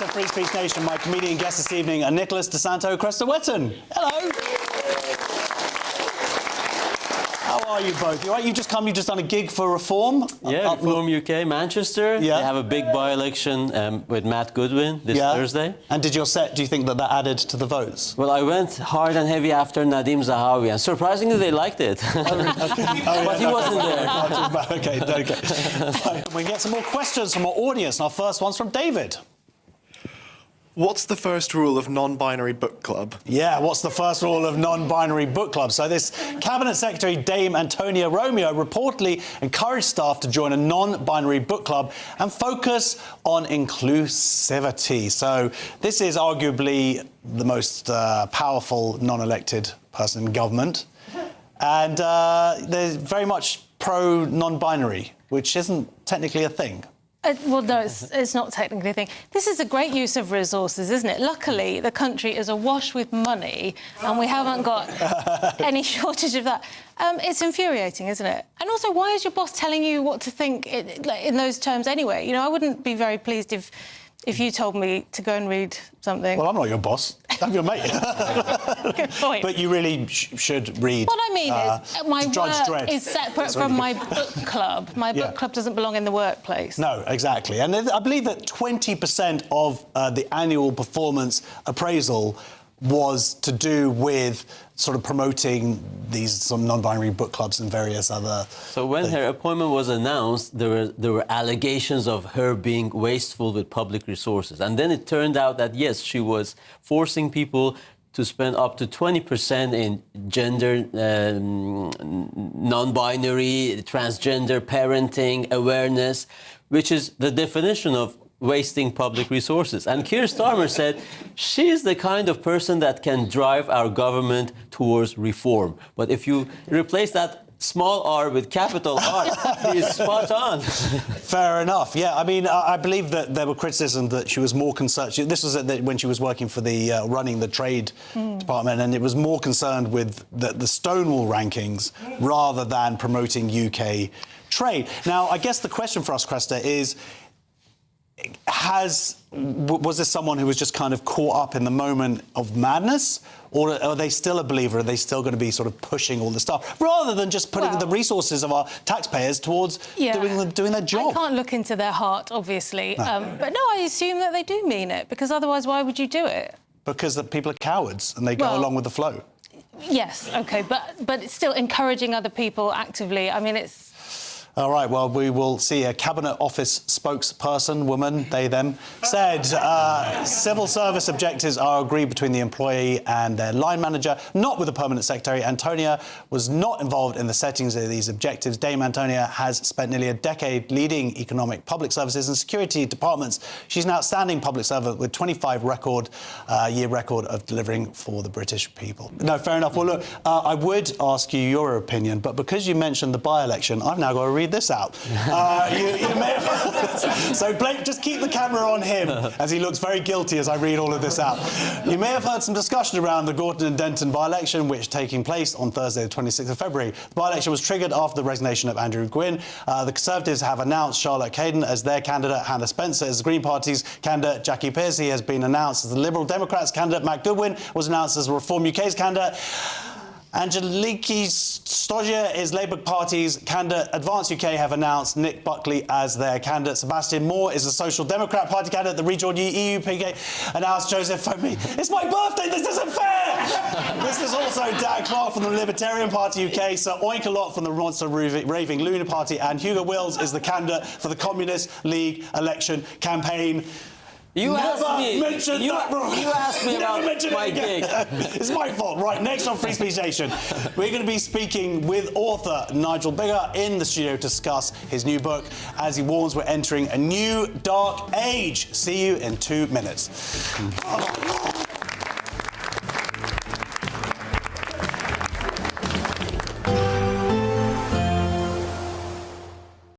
to Free Speech Nation. My comedian guests this evening are Nicholas de Santo, Cressida Wetton. Hello. How are you both? You all right? You've just done a gig for Reform. Yeah, Reform UK, Manchester. Yeah. They have a big by-election with Matt Goodwin this Thursday. And did your set, do you think that added to the votes? Well, I went hard and heavy after Nadim Zahawi, and surprisingly, they liked it. But he wasn't there. Okay. We can get some more questions from our audience, and our first one's from David. What's the first rule of non-binary book club? Yeah, what's the first rule of non-binary book club? So this Cabinet Secretary, Dame Antonia Romeo, reportedly encouraged staff to join a non-binary book club and focus on inclusivity. So this is arguably the most powerful non-elected person in government. And they're very much pro-non-binary, which isn't technically a thing. Well, no, it's not technically a thing. This is a great use of resources, isn't it? Luckily, the country is awash with money, and we haven't got any shortage of that. It's infuriating, isn't it? And also, why is your boss telling you what to think in those terms anyway? You know, I wouldn't be very pleased if you told me to go and read something. Well, I'm not your boss. I'm your mate. Good point. But you really should read. What I mean is, my Judge work Dredd. is separate from my book club. My book club doesn't belong in the workplace. No, exactly. And I believe that 20% of the annual performance appraisal was to do with sort of promoting these some non-binary book clubs and various other... So when her appointment was announced, there were allegations of her being wasteful with public resources. And then it turned out that, yes, she was forcing people to spend up to 20% in gender, non-binary, transgender parenting awareness, which is the definition of wasting public resources. And Keir Starmer said she's the kind of person that can drive our government towards reform. But if you replace that small r with capital R, he's spot on. Fair enough. Yeah, I mean, I believe that there were criticism that she was more concerned. This was when she was working for the running the trade department, and it was more concerned with the Stonewall rankings rather than promoting UK trade. Now, I guess the question for us, Cressida, is was this someone who was just kind of caught up in the moment of madness, or are they still a believer? Are they still going to be sort of pushing all the stuff rather than just putting the resources of our taxpayers towards doing their job? I can't look into their heart, obviously, but no, I assume that they do mean it, because otherwise, why would you do it? Because the people are cowards and they go along with the flow. Yes, OK, but it's still encouraging other people actively. I mean, it's... All right, well, we will see. A Cabinet Office spokesperson, woman, they, them, said civil service objectives are agreed between the employee and their line manager, not with the Permanent Secretary. Antonia was not involved in the settings of these objectives. Dame Antonia has spent nearly a decade leading economic, public services and security departments. She's an outstanding public servant with 25-year record of delivering for the British people. No, fair enough. Well, look, I would ask you your opinion, but because you mentioned the by-election, I've now got to read this out. You may have... So, Blake, just keep the camera on him, as he looks very guilty as I read all of this out. You may have heard some discussion around the Gorton and Denton by-election, which is taking place on Thursday, the 26th of February. The by-election was triggered after the resignation of Andrew Goodwin. The Conservatives have announced Charlotte Caden as their candidate, Hannah Spencer as the Green Party's candidate, Jackie Pearcey has been announced as the Liberal Democrats' candidate, Matt Goodwin was announced as the Reform UK's candidate. Angeliki Stogia is Labour Party's candidate. Advance UK have announced Nick Buckley as their candidate. Sebastian Moore is the Social Democrat Party candidate. The Rejoin EU PK announced Joseph Foamy. It's my birthday, this isn't fair! This is also Dan Clark from the Libertarian Party UK, Sir Oinkalot from the Monster Raving Luna Party, and Hugo Wills is the candidate for the Communist League election campaign. You asked me about my gig. It's my fault. Right, next on Free Speech Nation, we're going to be speaking with author Nigel Biggar in the studio to discuss his new book. As he warns, we're entering a new dark age. See you in 2 minutes.